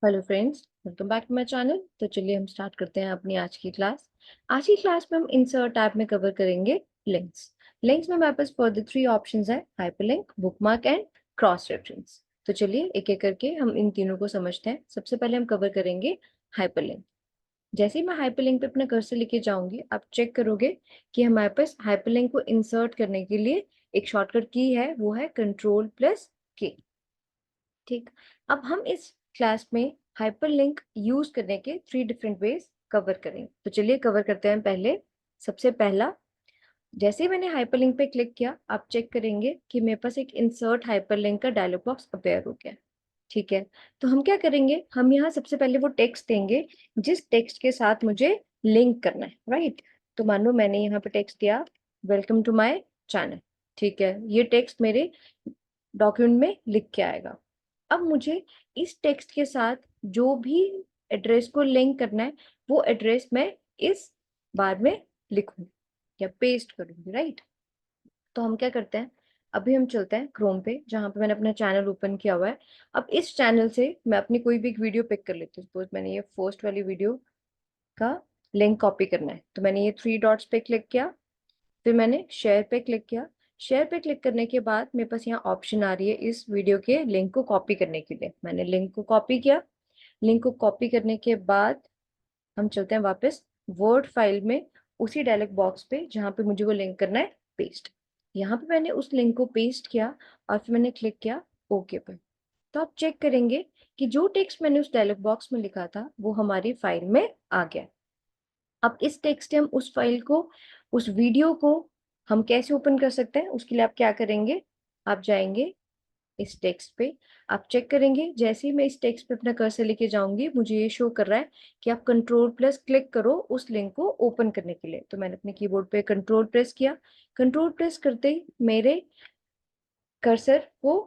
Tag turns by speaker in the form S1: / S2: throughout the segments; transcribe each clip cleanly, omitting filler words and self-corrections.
S1: Hello friends, welcome back to my channel. तो चलिए हम स्टार्ट करते हैं अपनी आज की क्लास। आज की क्लास में हम इंसर्ट टैब में कवर करेंगे लिंक्स। लिंक्स में हमारे पास फर्दर 3 ऑप्शंस है, hyperlink, bookmark and cross reference. तो चलिए एक एक करके हम इन तीनों को समझते हैं। सबसे पहले हम कवर करेंगे हाइपरलिंक। जैसे ही मैं हाइपरलिंक पे अपना कर्सर लेके जाऊंगी, आप चेक करोगे कि हमारे पास हाइपरलिंक को इंसर्ट करने के लिए एक शॉर्टकट की है, वो है Ctrl+K। ठीक। अब हम इस क्लास में हाइपरलिंक यूज करने के 3 डिफरेंट वेज कवर करेंगे। तो चलिए कवर करते हैं। पहले सबसे पहला, जैसे ही मैंने हाइपरलिंक पे क्लिक किया, आप चेक करेंगे कि मेरे पास एक इंसर्ट हाइपरलिंक का डायलॉग बॉक्स अपेयर हो गया। ठीक है। तो हम क्या करेंगे, हम यहाँ सबसे पहले वो टेक्स्ट देंगे जिस टेक्स्ट के साथ मुझे लिंक करना है, राइट। तो मान लो मैंने यहाँ पे टेक्स्ट दिया, वेलकम टू माई चैनल। ठीक है, ये टेक्स्ट मेरे डॉक्यूमेंट में लिख के आएगा। अब मुझे इस टेक्स्ट के साथ जो भी एड्रेस को लिंक करना है, वो एड्रेस मैं इस बार में लिखूंगी या पेस्ट करूंगी, राइट। तो हम क्या करते हैं, अभी हम चलते हैं क्रोम पे जहां पे मैंने अपना चैनल ओपन किया हुआ है। अब इस चैनल से मैं अपनी कोई भी एक वीडियो पिक कर लेती हूँ। सपोज मैंने ये फर्स्ट वाली वीडियो का लिंक कॉपी करना है, तो मैंने ये 3 डॉट्स पे क्लिक किया, फिर मैंने शेयर पे क्लिक किया। शेयर पे क्लिक करने के बाद मेरे पास यहाँ ऑप्शन आ रही है इस वीडियो के लिंक को कॉपी करने के लिए। मैंने लिंक को कॉपी किया। लिंक को कॉपी करने के बाद हम चलते हैं वापस वर्ड फाइल में, उसी डायलॉग बॉक्स पे जहाँ पे मुझे वो लिंक करना है पेस्ट। यहाँ पे मैंने उस लिंक को पेस्ट किया और फिर मैंने क्लिक किया ओके पे। तो आप चेक करेंगे कि जो टेक्स्ट मैंने उस डायलॉग बॉक्स में लिखा था वो हमारी फाइल में आ गया। अब इस टेक्स्ट से हम उस फाइल को, उस वीडियो को हम कैसे ओपन कर सकते हैं, उसके लिए आप क्या करेंगे, आप जाएंगे इस टेक्स्ट पे। आप चेक करेंगे जैसे ही मैं इस टेक्स्ट पे अपना कर्सर लेके जाऊंगी, मुझे ये शो कर रहा है कि आप Ctrl+क्लिक करो उस लिंक को ओपन करने के लिए। तो मैंने अपने कीबोर्ड पे कंट्रोल प्रेस किया। कंट्रोल प्रेस करते ही मेरे कर्सर को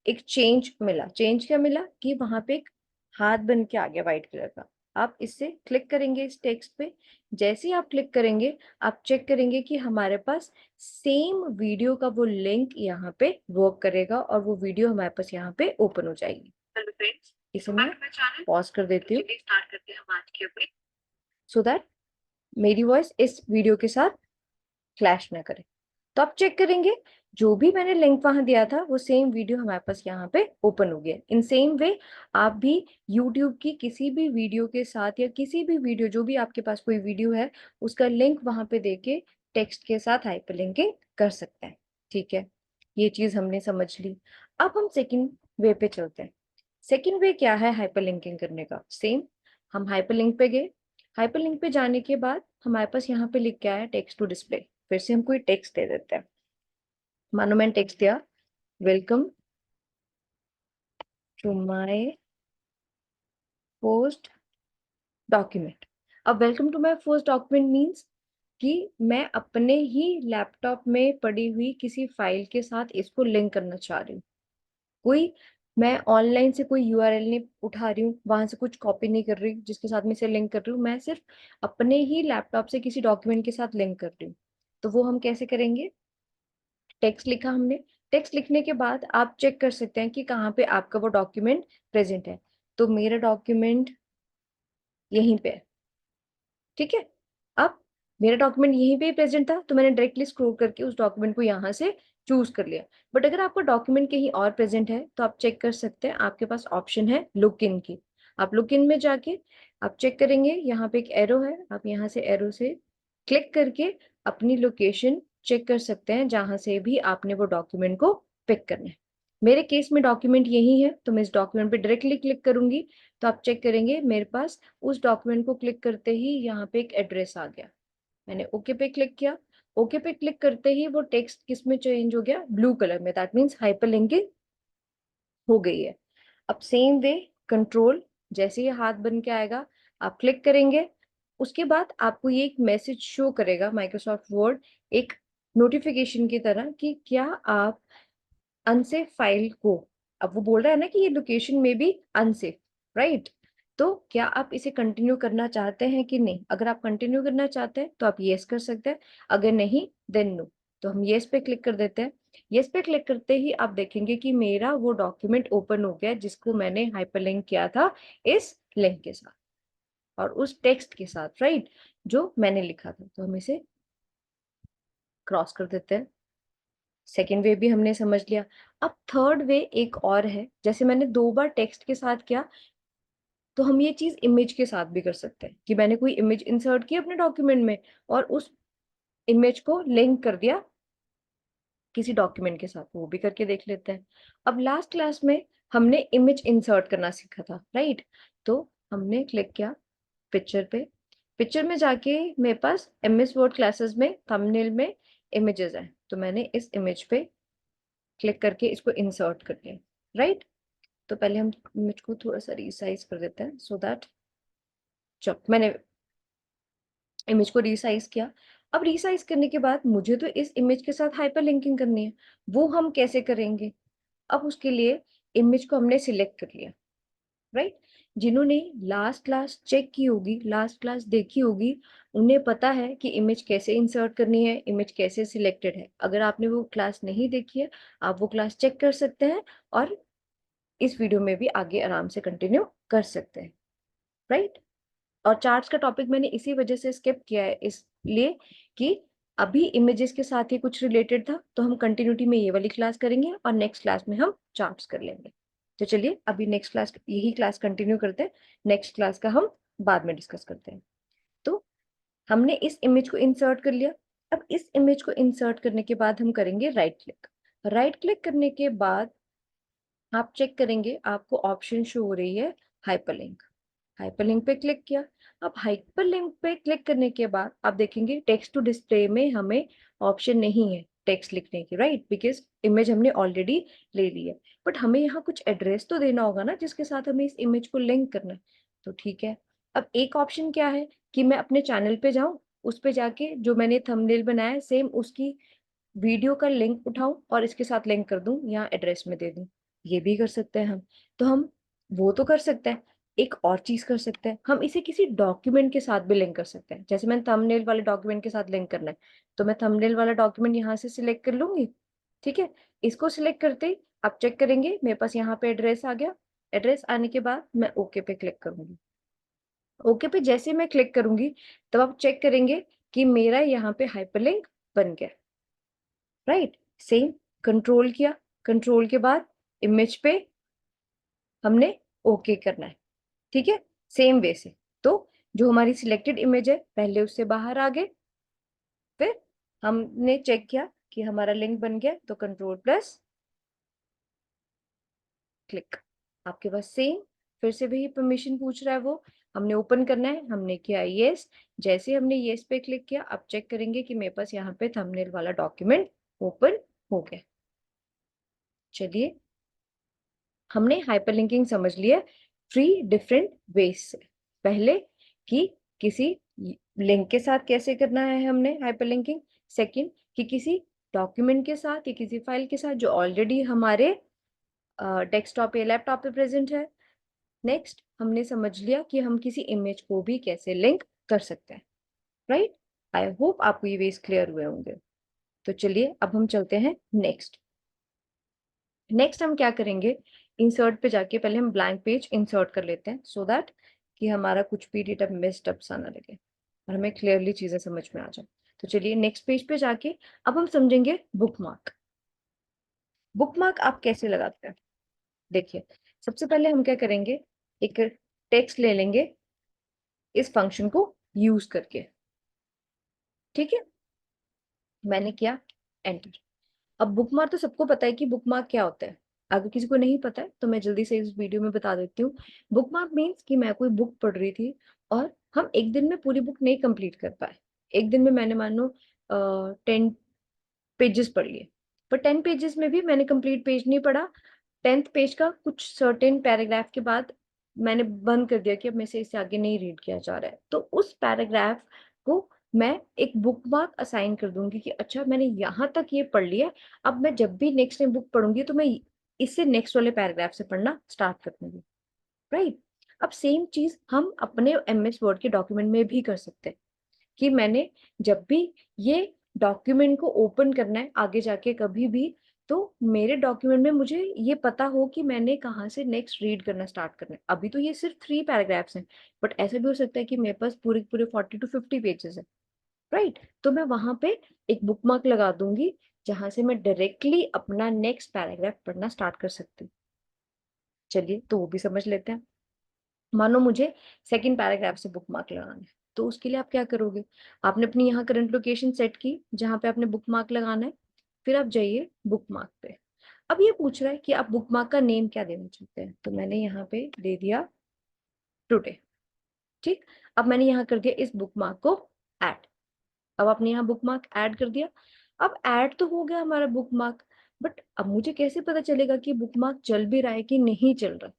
S1: एक चेंज मिला। चेंज क्या मिला कि वहां पे एक हाथ बन के आ गया व्हाइट कलर का। आप इससे क्लिक करेंगे इस टेक्स्ट पे। जैसे ही आप क्लिक करेंगे, आप चेक करेंगे कि हमारे पास सेम वीडियो का वो लिंक यहाँ पे वर्क करेगा और वो वीडियो हमारे पास यहाँ पे ओपन हो जाएगी। हेलो फ्रेंड्स, इसे मैं पॉज कर देती हूँ स्टार्ट करते हैं हम आज के अपने, सो दैट मेरी वॉइस इस वीडियो के साथ क्लैश ना करे। तो आप चेक करेंगे जो भी मैंने लिंक वहां दिया था वो सेम वीडियो हमारे पास यहाँ पे ओपन हो गया। इन सेम वे आप भी YouTube की किसी भी वीडियो के साथ या किसी भी वीडियो, जो भी आपके पास कोई वीडियो है, उसका लिंक वहां पे देके टेक्स्ट के साथ हाइपरलिंकिंग कर सकते हैं। ठीक है, ये चीज हमने समझ ली। अब हम सेकेंड वे पे चलते हैं। सेकेंड वे क्या है हाइपरलिंकिंग करने का, सेम। हम हाइपरलिंक पे गए। हाइपरलिंक पे जाने के बाद हमारे पास यहाँ पे लिख के आया टेक्स्ट टू डिस्प्ले। फिर से हम कोई टेक्स्ट दे देते हैं। मानो मैंने टेक्स्ट दिया, welcome to my first document. अब welcome to my first document means कि मैं अपने ही लैपटॉप में पड़ी हुई किसी फाइल के साथ इसको लिंक करना चाह रही हूँ। कोई, मैं ऑनलाइन से कोई यूआरएल नहीं उठा रही हूँ, वहां से कुछ कॉपी नहीं कर रही जिसके साथ मैं इसे लिंक कर रही हूँ। मैं सिर्फ अपने ही लैपटॉप से किसी डॉक्यूमेंट के साथ लिंक कर रही हूँ। तो वो हम कैसे करेंगे, टेक्स्ट लिखा हमने। टेक्स्ट लिखने के बाद आप चेक कर सकते हैं कि कहाँ पे आपका वो डॉक्यूमेंट प्रेजेंट है। तो मेरा डॉक्यूमेंट यहीं पे है। ठीक है। अब मेरा डॉक्यूमेंट यहीं पे प्रेजेंट था, तो मैंने डायरेक्टली स्क्रॉल करके उस डॉक्यूमेंट को यहाँ से चूज कर लिया। बट अगर आपका डॉक्यूमेंट कहीं और प्रेजेंट है, तो आप चेक कर सकते हैं, आपके पास ऑप्शन है लुक इन की। आप लुक इन में जाके आप चेक करेंगे, यहाँ पे एक एरो है, आप यहाँ से एरो से क्लिक करके अपनी लोकेशन चेक कर सकते हैं जहां से भी आपने वो डॉक्यूमेंट को पिक करना है। मेरे केस में डॉक्यूमेंट यही है, तो मैं इस डॉक्यूमेंट पे डायरेक्टली क्लिक करूंगी। तो आप चेक करेंगे मेरे पास उस डॉक्यूमेंट को क्लिक करते ही यहाँ पे एक एड्रेस आ गया। मैंने ओके पे क्लिक किया। ओके पे क्लिक करते ही वो टेक्स्ट किस में चेंज हो गया, ब्लू कलर में। दैट मीन्स हाइपरलिंकिंग हो गई है। अब सेम वे कंट्रोल, जैसे ही हाथ बन के आएगा आप क्लिक करेंगे। उसके बाद आपको ये एक मैसेज शो करेगा माइक्रोसॉफ्ट वर्ड, एक नोटिफिकेशन की तरह, कि क्या आप अनसेफ फाइल को, अब वो बोल रहा है ना कि ये लोकेशन में भी अनसेफ, राइट। तो क्या आप इसे कंटिन्यू करना चाहते हैं कि नहीं। अगर आप कंटिन्यू करना चाहते हैं तो आप यस कर सकते हैं, अगर नहीं देन नो। तो हम येस पे क्लिक कर देते हैं। येस पे क्लिक करते ही आप देखेंगे कि मेरा वो डॉक्यूमेंट ओपन हो गया जिसको मैंने हाइपरलिंक किया था इस लिंक के साथ और उस टेक्स्ट के साथ, राइट, जो मैंने लिखा था। तो हम इसे क्रॉस कर देते हैं। सेकेंड वे भी हमने समझ लिया। अब थर्ड वे एक और है, जैसे मैंने 2 बार टेक्स्ट के साथ किया, तो हम ये चीज इमेज के साथ भी कर सकते हैं कि मैंने कोई इमेज इंसर्ट की अपने डॉक्यूमेंट में और उस इमेज को लिंक कर दिया किसी डॉक्यूमेंट के साथ, वो भी करके देख लेते हैं। अब लास्ट क्लास में हमने इमेज इंसर्ट करना सीखा था, राइट। तो हमने क्लिक किया पिक्चर पे। पिक्चर में जाके मेरे पास एमएस वर्ड क्लासेस में थंबनेल में इमेजेस हैं, तो मैंने इस इमेज पे क्लिक करके इसको इंसर्ट कर लिया, राइट। तो पहले हम इमेज को थोड़ा सा रिसाइज कर देते हैं सो दैट, जब मैंने इमेज को रिसाइज किया, अब रिसाइज करने के बाद मुझे तो इस इमेज के साथ हाइपर लिंकिंग करनी है, वो हम कैसे करेंगे। अब उसके लिए इमेज को हमने सिलेक्ट कर लिया, राइट। जिन्होंने लास्ट क्लास चेक की होगी, लास्ट क्लास देखी होगी, उन्हें पता है कि इमेज कैसे इंसर्ट करनी है, इमेज कैसे सिलेक्टेड है। अगर आपने वो क्लास नहीं देखी है, आप वो क्लास चेक कर सकते हैं और इस वीडियो में भी आगे आराम से कंटिन्यू कर सकते हैं, राइट। और चार्ट्स का टॉपिक मैंने इसी वजह से स्किप किया है, इसलिए कि अभी इमेजेस के साथ ही कुछ रिलेटेड था, तो हम कंटिन्यूटी में ये वाली क्लास करेंगे और नेक्स्ट क्लास में हम चार्ट्स कर लेंगे। तो चलिए अभी नेक्स्ट क्लास, यही क्लास कंटिन्यू करते हैं, नेक्स्ट क्लास का हम बाद में डिस्कस करते हैं। तो हमने इस इमेज को इंसर्ट कर लिया। अब इस इमेज को इंसर्ट करने के बाद हम करेंगे राइट क्लिक। राइट क्लिक करने के बाद आप चेक करेंगे, आपको ऑप्शन शो हो रही है हाइपरलिंक। हाइपरलिंक पे क्लिक किया। अब हाइपरलिंक पे क्लिक करने के बाद आप देखेंगे टेक्स्ट टू डिस्प्ले में हमें ऑप्शन नहीं है टेक्स्ट लिखने की, राइट, बिकॉज इमेज हमने ऑलरेडी ले ली है। बट हमें यहाँ कुछ एड्रेस तो देना होगा ना जिसके साथ हमें इस इमेज को लिंक करना है। तो ठीक है, अब एक ऑप्शन क्या है कि मैं अपने चैनल पे जाऊं, उस पे जाके जो मैंने थंबनेल बनाया है सेम उसकी वीडियो का लिंक उठाऊं और इसके साथ लिंक कर दूं या एड्रेस में दे दूं, ये भी कर सकते हैं हम। तो हम वो तो कर सकते हैं, एक और चीज कर सकते हैं, हम इसे किसी डॉक्यूमेंट के साथ भी लिंक कर सकते हैं। जैसे मैंने थंबनेल वाले डॉक्यूमेंट के साथ लिंक करना है, तो मैं थंबनेल वाला डॉक्यूमेंट यहाँ से सिलेक्ट कर लूंगी, ठीक है। इसको सिलेक्ट करते ही आप चेक करेंगे मेरे पास यहाँ पे एड्रेस आ गया। एड्रेस आने के बाद मैं ओके पे क्लिक करूंगी। ओके पे जैसे मैं क्लिक करूंगी तब आप चेक करेंगे कि मेरा यहाँ पे हाइपरलिंक बन गया, राइट। सेम कंट्रोल किया, कंट्रोल के बाद इमेज पे हमने ओके करना है, ठीक है, सेम वे से। तो जो हमारी सिलेक्टेड इमेज है पहले उससे बाहर आ गए, फिर हमने चेक किया कि हमारा लिंक बन गया, तो कंट्रोल प्लस क्लिक। आपके पास सेम फिर से वही परमिशन पूछ रहा है, वो हमने ओपन करना है, हमने किया यस। जैसे हमने यस पे क्लिक किया, आप चेक करेंगे कि मेरे पास यहाँ पे थंबनेल वाला डॉक्यूमेंट ओपन हो गया। चलिए हमने हाइपरलिंकिंग समझ लिया 3 डिफरेंट वेज से। पहले कि किसी लिंक के साथ कैसे करना है हमने हाइपरलिंकिंग। सेकंड कि किसी डॉक्यूमेंट के साथ या किसी फाइल के साथ जो ऑलरेडी हमारे डेस्कटॉप या लैपटॉप पे प्रेजेंट है। नेक्स्ट हमने समझ लिया कि हम किसी इमेज को भी कैसे लिंक कर सकते हैं, राइट। आई होप आपको ये वेज क्लियर हुए होंगे। तो चलिए अब हम चलते हैं नेक्स्ट। नेक्स्ट हम क्या करेंगे, इंसर्ट पे जाके पहले हम ब्लैंक पेज इंसर्ट कर लेते हैं सो दैट कि हमारा कुछ भी डेटा मिस्ड अप सा ना लगे और हमें क्लियरली चीजें समझ में आ जाए। तो चलिए नेक्स्ट पेज पे जाके अब हम समझेंगे बुकमार्क। बुकमार्क आप कैसे लगाते हैं, देखिए सबसे पहले हम क्या करेंगे, एक टेक्स्ट ले लेंगे इस फंक्शन को यूज करके, ठीक है। मैंने किया एंटर। अब बुकमार्क तो सबको पता है कि बुकमार्क क्या होता है। अगर किसी को नहीं पता है तो मैं जल्दी से इस वीडियो में बता देती हूँ। बुकमार्क मीन्स कि मैं कोई बुक पढ़ रही थी और हम एक दिन में पूरी बुक नहीं कंप्लीट कर पाए। एक दिन में मैंने मान लो 10 पेजेस पढ़ लिए, पर 10 पेजेस में भी मैंने कंप्लीट पेज नहीं पढ़ा। 10th पेज का कुछ सर्टेन पैराग्राफ के बाद मैंने बंद कर दिया कि अब मेरे से इससे आगे नहीं रीड किया जा रहा है। तो उस पैराग्राफ को मैं एक बुक मार्क असाइन कर दूंगी कि अच्छा मैंने यहाँ तक ये पढ़ लिया, अब मैं जब भी नेक्स्ट टाइम बुक पढ़ूंगी तो मैं इससे नेक्स्ट वाले पैराग्राफ से पढ़ना स्टार्ट कर दूंगी, राइट। अब सेम चीज हम अपने एमएस वर्ड के डॉक्यूमेंट में भी कर सकते हैं कि मैंने जब भी ये डॉक्यूमेंट को ओपन करना है आगे जाके कभी भी, तो मेरे डॉक्यूमेंट में मुझे ये पता हो कि मैंने कहाँ से नेक्स्ट रीड करना स्टार्ट करना है। अभी तो ये सिर्फ 3 पैराग्राफ्स हैं, बट ऐसा भी हो सकता है कि मेरे पास पूरे पूरे 40 to 50 पेजेस है, राइट? तो मैं वहां पे एक बुक मार्क लगा दूंगी जहां से मैं डायरेक्टली अपना नेक्स्ट पैराग्राफ पढ़ना स्टार्ट कर सकती हूँ। चलिए तो वो भी समझ लेते हैं। मानो मुझे सेकंड पैराग्राफ से बुक मार्क लगाना है, तो उसके लिए आप क्या करोगे? आपने अपनी यहाँ करंट लोकेशन सेट की जहां पे आपने बुक मार्क लगाना है, फिर आप जाइए बुक मार्क पे। अब ये पूछ रहा है कि आप बुक मार्क का नेम क्या देना चाहते हैं, तो मैंने यहाँ पे दे दिया टुडे। ठीक, अब मैंने यहाँ कर दिया इस बुक मार्क को ऐड। अब आपने यहाँ बुक मार्क ऐड कर दिया। अब ऐड तो हो गया हमारा बुक मार्क, बट अब मुझे कैसे पता चलेगा कि बुक मार्क चल भी रहा है कि नहीं चल रहा,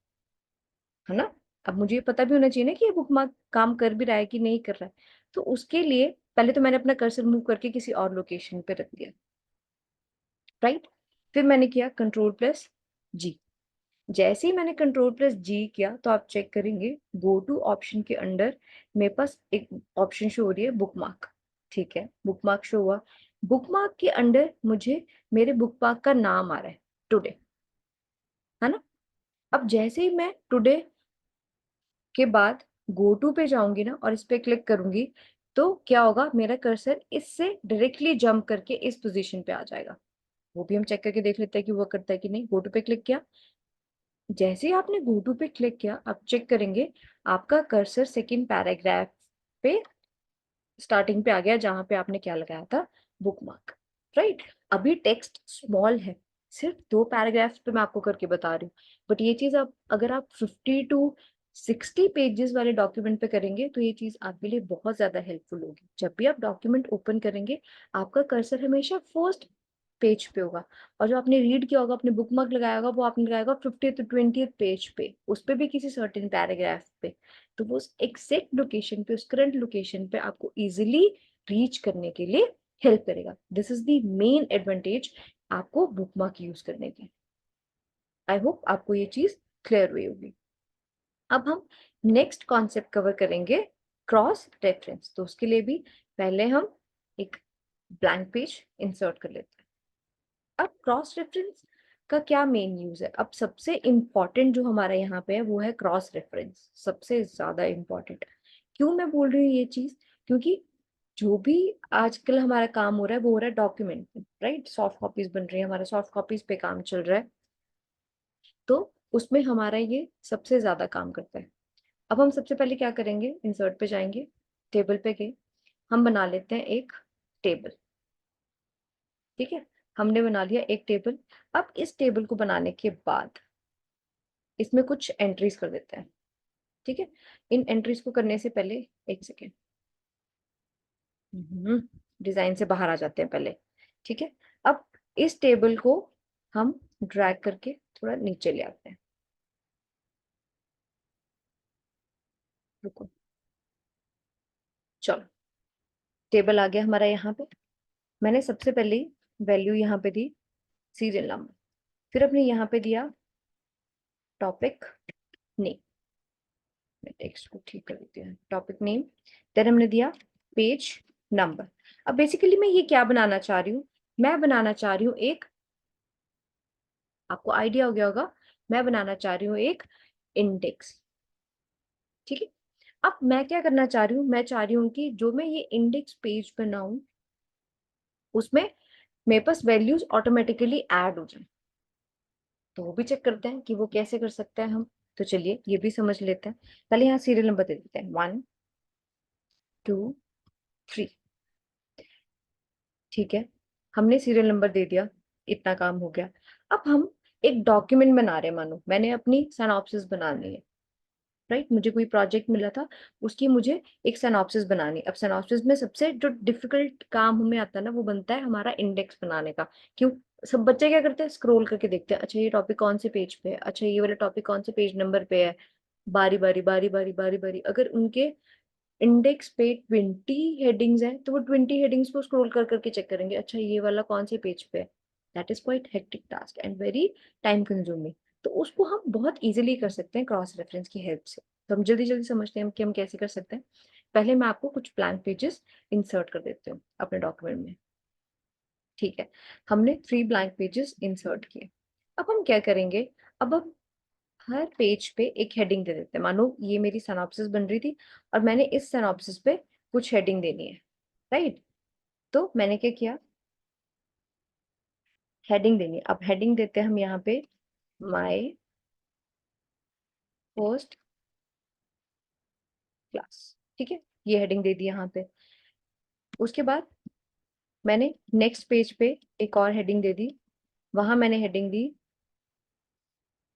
S1: है ना? अब मुझे ये पता भी होना चाहिए ना कि ये बुक मार्क काम कर भी रहा है कि नहीं कर रहा है। तो उसके लिए पहले तो मैंने अपना कर्सर मूव करके किसी और लोकेशन पे रख दिया, राइट? फिर मैंने किया Ctrl+G। जैसे ही मैंने Ctrl+G किया तो आप चेक करेंगे गो टू ऑप्शन के अंदर मेरे पास एक ऑप्शन शो हो रही है बुक मार्क। ठीक है, बुक मार्क शो हुआ। बुक मार्क के अंदर मुझे मेरे बुक मार्क का नाम आ रहा है टुडे, है ना? अब जैसे ही मैं टुडे के बाद गो टू पे जाऊंगी ना और इस पे क्लिक करूंगी, तो क्या होगा, मेरा कर्सर इससे डायरेक्टली जंप करके इस पोजीशन पे आ जाएगा। वो भी हम चेक करके देख लेते हैं कि वो करता है कि नहीं। गो टू पे क्लिक किया, जैसे ही आपने गो टू पे क्लिक किया आप चेक करेंगे आपका कर्सर सेकंड पैराग्राफ पे स्टार्टिंग पे आ गया जहां पे आपने क्या लगाया था, बुक मार्क, राइट? अभी टेक्स्ट स्मॉल है, सिर्फ 2 पैराग्राफ्स पे मैं आपको करके बता रही हूँ, बट ये चीज आप अगर आप 50 to 60 पेजेस वाले डॉक्यूमेंट पे करेंगे तो ये चीज आपके लिए बहुत ज्यादा हेल्पफुल होगी। जब भी आप डॉक्यूमेंट ओपन करेंगे आपका कर्सर हमेशा फर्स्ट पेज पे होगा, और जो आपने रीड किया होगा, अपने बुक मार्क लगाया होगा, वो आपने लगाया होगा 50 to 20 पेज पे, उस पे भी किसी सर्टेन पैराग्राफ पे। तो वो उस एग्जैक्ट लोकेशन पे, उस करंट लोकेशन पे आपको इजिली रीच करने के लिए हेल्प करेगा। This is the main advantage आपको बुक मार्क यूज करने की। आई होप आपको ये चीज क्लियर हुई होगी। अब हम नेक्स्ट कॉन्सेप्ट कवर करेंगे, क्रॉस रेफरेंस। तो उसके लिए भी पहले हम एक ब्लैंक पेज इंसर्ट कर लेते हैं। अब क्रॉस रेफरेंस का क्या मेन यूज है? अब सबसे इंपॉर्टेंट जो हमारा यहाँ पे है वो है क्रॉस रेफरेंस, सबसे ज्यादा इंपॉर्टेंट। क्यों मैं बोल रही हूँ ये चीज? क्योंकि जो भी आजकल हमारा काम हो रहा है वो हो रहा है डॉक्यूमेंट में, राइट? सॉफ्ट कॉपीज बन रही है, हमारा सॉफ्ट कॉपीज पे काम चल रहा है, तो उसमें हमारा ये सबसे ज्यादा काम करता है। अब हम सबसे पहले क्या करेंगे, इंसर्ट पे जाएंगे, टेबल पे गए, हम बना लेते हैं एक टेबल। ठीक है, हमने बना लिया एक टेबल। अब इस टेबल को बनाने के बाद इसमें कुछ एंट्रीज कर देते हैं। ठीक है, इन एंट्रीज को करने से पहले एक सेकेंड, डिजाइन से बाहर आ जाते हैं पहले। ठीक है, अब इस टेबल को हम ड्रैग करके थोड़ा नीचे ले आते हैं। रुको, चलो, टेबल आ गया हमारा यहाँ पे। मैंने सबसे पहले वैल्यू यहाँ पे दी सीरियल नंबर, फिर अपने यहाँ पे दिया टॉपिक नेम। मैं टेक्स्ट को ठीक कर देती हूँ, टॉपिक नेम। देन हमने दिया पेज नंबर। अब बेसिकली मैं ये क्या बनाना चाह रही हूँ, मैं बनाना चाह रही हूँ एक, आपको आइडिया हो गया होगा, मैं बनाना चाह रही हूँ एक इंडेक्स। ठीक है, अब मैं क्या करना चाह रही हूँ, मैं चाह रही हूँ कि जो मैं ये इंडेक्स पेज बनाऊं उसमें मेरे पास वैल्यूज ऑटोमेटिकली ऐड हो जाए। तो वो भी चेक करते हैं कि वो कैसे कर सकते हैं हम। तो चलिए ये भी समझ लेते हैं। पहले यहाँ सीरियल नंबर दे देते हैं, 1 2 3। ठीक है, हमने सीरियल नंबर दे दिया, इतना काम हो गया। अब हम एक डॉक्यूमेंट बना रहे हैं, मानो मैंने अपनी सिनॉप्सिस बनानी है, राइट? मुझे कोई प्रोजेक्ट मिला था, उसकी मुझे एक सिनॉप्सिस बनानी है। अब सिनॉप्सिस में सबसे जो डिफिकल्ट काम हमें आता है ना, वो बनता है हमारा इंडेक्स बनाने का। क्यों? सब बच्चे क्या करते हैं, स्क्रॉल करके देखते हैं, अच्छा ये टॉपिक कौन से पेज पे है, अच्छा ये वाला टॉपिक कौन से पेज नंबर पे है। बारी बारी बारी बारी बारी बारी, अगर उनके इंडेक्स पे 20 हेडिंग्स हैं तो वो 20 हेडिंग्स को स्क्रॉल कर करके चेक करेंगे, अच्छा ये वाला कौन से पेज पे है। That is quite hectic task and very time consuming. तो उसको हम बहुत इजीली कर सकते हैं क्रॉस रेफरेंस की हेल्प से। तो हम जल्दी जल्दी समझते हैं कि हम कैसे कर सकते हैं। पहले मैं आपको कुछ ब्लैंक पेजेस इंसर्ट कर देती हूँ अपने डॉक्यूमेंट में। ठीक है, हमने 3 ब्लैंक पेजेस इंसर्ट किए। अब हम क्या करेंगे, अब हम हर पेज पे एक हेडिंग दे देते हैं। मानो ये मेरी सिनॉप्सिस बन रही थी और मैंने इस सिनॉप्सिस पे कुछ हेडिंग देनी है, राइट? तो मैंने क्या किया, हेडिंग देनी है। अब हेडिंग देते हैं हम यहाँ पे माय फर्स्ट क्लास। ठीक है, ये हेडिंग दे दी यहाँ पे। उसके बाद मैंने नेक्स्ट पेज पे एक और हेडिंग दे दी, वहां मैंने heading the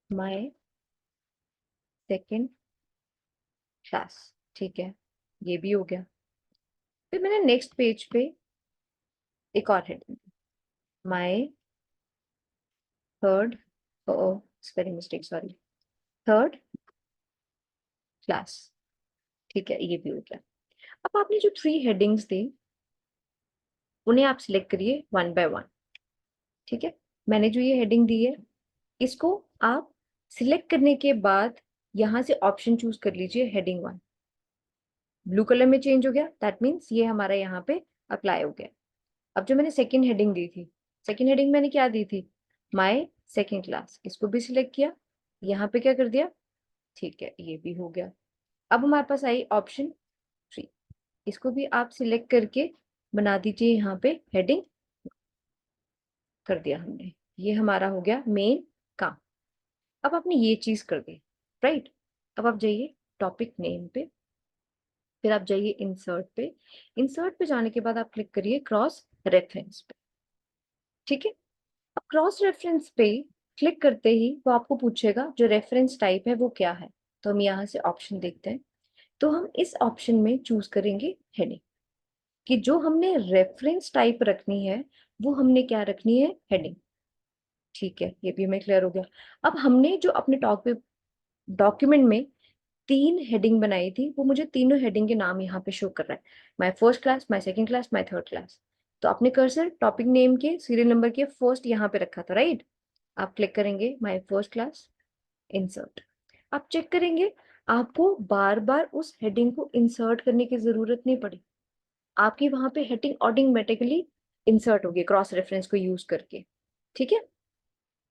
S1: my second class. ठीक है, ये भी हो गया। फिर मैंने नेक्स्ट पेज पे एक और heading the, my third, spelling mistake, sorry, third class. ठीक है, ये भी हो गया। अब आपने जो 3 हेडिंग्स दी उन्हें आप सिलेक्ट करिए वन बाय वन। ठीक है, मैंने जो ये हेडिंग दी है इसको आप सिलेक्ट करने के बाद यहां से ऑप्शन चूज कर लीजिए, हेडिंग 1 ब्लू कलर में चेंज हो गया, दैट मीन्स ये हमारा यहाँ पे अप्लाई हो गया। अब जो मैंने सेकेंड हेडिंग दी थी, सेकेंड हेडिंग मैंने क्या दी थी, माय सेकेंड क्लास, इसको भी सिलेक्ट किया, यहाँ पे क्या कर दिया, ठीक है, ये भी हो गया। अब हमारे पास आई ऑप्शन 3, इसको भी आप सिलेक्ट करके बना दीजिए यहाँ पे हेडिंग, कर दिया हमने, ये हमारा हो गया मेन काम। अब आपने ये चीज कर दी, राइट? अब आप जाइए टॉपिक नेम पे, फिर आप जाइए इंसर्ट पे। इंसर्ट पे जाने के बाद आप क्लिक करिए क्रॉस रेफरेंस पे। ठीक है, अब क्रॉस रेफरेंस पे क्लिक करते ही वो आपको पूछेगा जो रेफरेंस टाइप है वो क्या है। तो हम यहाँ से ऑप्शन देखते हैं, तो हम इस ऑप्शन में चूज करेंगे हेडिंग, कि जो हमने रेफरेंस टाइप रखनी है वो हमने क्या रखनी है, हेडिंग। ठीक है, ये भी हमें क्लियर हो गया। अब हमने जो अपने टॉपिक डॉक्यूमेंट में 3 हेडिंग बनाई थी, वो मुझे तीनों हेडिंग के नाम यहाँ पे शो कर रहा है, my first class, my second class, my third class. तो आपने कर्सर टॉपिक नेम के सीरियल नंबर के फर्स्ट यहाँ पे रखा था, राइट? आप क्लिक करेंगे माय फर्स्ट क्लास, इंसर्ट। आप चेक करेंगे आपको बार बार उस हेडिंग को इंसर्ट करने की जरूरत नहीं पड़ी, आपकी वहां पे हेडिंग ऑटोमेटिकली इंसर्ट होगी क्रॉस रेफरेंस को यूज करके। ठीक है,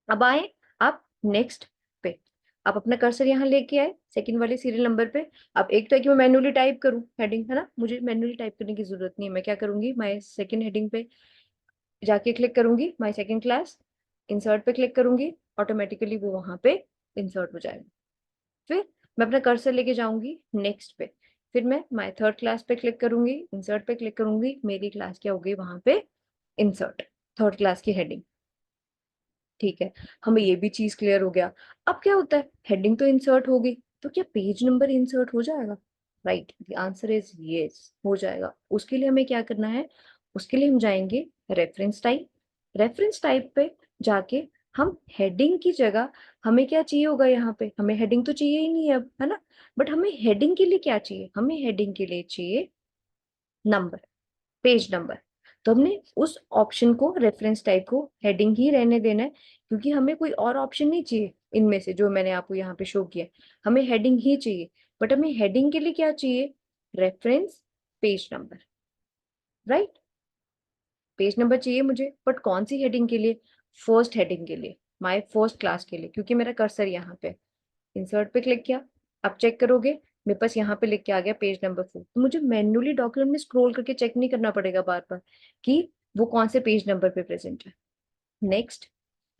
S1: अब आए आप नेक्स्ट पे, आप अपना कर्सर यहाँ लेके आए सेकंड वाले सीरियल नंबर पे। अब एक तो है कि मैं मैन्युअली टाइप करूँ हेडिंग, है ना, मुझे मैन्युअली टाइप करने की जरूरत नहीं है। मैं क्या करूंगी, माय सेकंड हेडिंग पे जाके क्लिक करूंगी, माय सेकंड क्लास, इंसर्ट पे क्लिक करूंगी, ऑटोमेटिकली वो वहां पे इंसर्ट हो जाएगा। फिर मैं अपना कर्सर लेके जाऊंगी नेक्स्ट पे, फिर मैं माय थर्ड क्लास पे क्लिक करूंगी, इंसर्ट पे क्लिक करूंगी, मेरी क्लास क्या हो गई वहां पे, इंसर्ट, थर्ड क्लास की हेडिंग। ठीक है, हमें ये भी चीज क्लियर हो गया। अब क्या होता है, हेडिंग तो इंसर्ट हो गई, तो क्या पेज नंबर इंसर्ट हो जाएगा? Right, the answer is yes, हो जाएगा। उसके लिए हमें क्या करना है, उसके लिए हम जाएंगे रेफरेंस टाइप। रेफरेंस टाइप पे जाके हम हेडिंग की जगह, हमें क्या चाहिए होगा, यहाँ पे हमें हेडिंग तो चाहिए ही नहीं है अब, है ना, बट हमें हेडिंग के लिए क्या चाहिए, हमें हेडिंग के लिए चाहिए नंबर, पेज नंबर। तो हमने उस ऑप्शन को, रेफरेंस टाइप को हेडिंग ही रहने देना है, क्योंकि हमें कोई और ऑप्शन नहीं चाहिए इनमें से जो मैंने आपको यहाँ पे शो किया। हमें हेडिंग ही चाहिए, बट हमें हेडिंग के लिए क्या चाहिए, reference page number, right? Page number चाहिए मुझे, बट कौन सी हेडिंग के लिए, फर्स्ट हेडिंग के लिए, माय फर्स्ट क्लास के लिए, क्योंकि मेरा कर्सर यहाँ पे, इंसर्ट पे क्लिक किया। आप चेक करोगे मेरे पास यहाँ पे लिख के आ गया पेज नंबर 4, तो मुझे मैन्युअली डॉक्यूमेंट में स्क्रॉल करके चेक नहीं करना पड़ेगा बार बार कि वो कौन से पेज नंबर पे प्रेजेंट है। नेक्स्ट,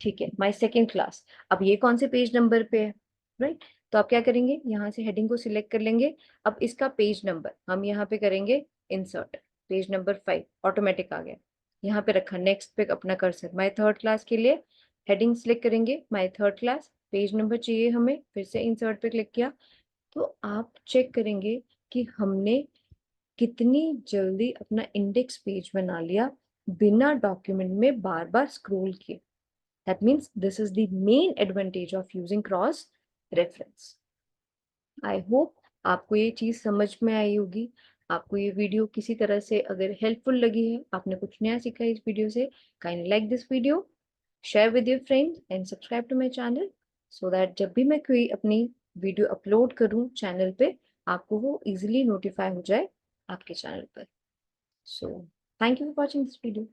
S1: ठीक है, माय सेकंड क्लास, अब ये कौन से पेज नंबर पे है, राइट? तो आप क्या करेंगे, यहाँ से हेडिंग को सिलेक्ट कर लेंगे। अब इसका पेज नंबर हम यहाँ पे करेंगे इंसर्ट, पेज नंबर 5 ऑटोमेटिक आ गया, यहाँ पे रखा। नेक्स्ट पे अपना कर्सर, माय थर्ड क्लास के लिए हेडिंग सिलेक्ट करेंगे, my third class, page number चाहिए हमें, फिर से इंसर्ट पे क्लिक किया। तो आप चेक करेंगे कि हमने कितनी जल्दी अपना इंडेक्स पेज बना लिया बिना डॉक्यूमेंट में बार बार स्क्रॉल किए। That means this is the main advantage of using cross reference. I hope आपको ये चीज समझ में आई होगी। आपको ये वीडियो किसी तरह से अगर हेल्पफुल लगी है, आपने कुछ नया सीखा है इस वीडियो से, kindly like this video, share with your friends and subscribe to my channel, so that जब भी मैं कोई अपनी वीडियो अपलोड करूं चैनल पे, आपको वो इजीली नोटिफाई हो जाए आपके चैनल पर। So thank you for watching this video.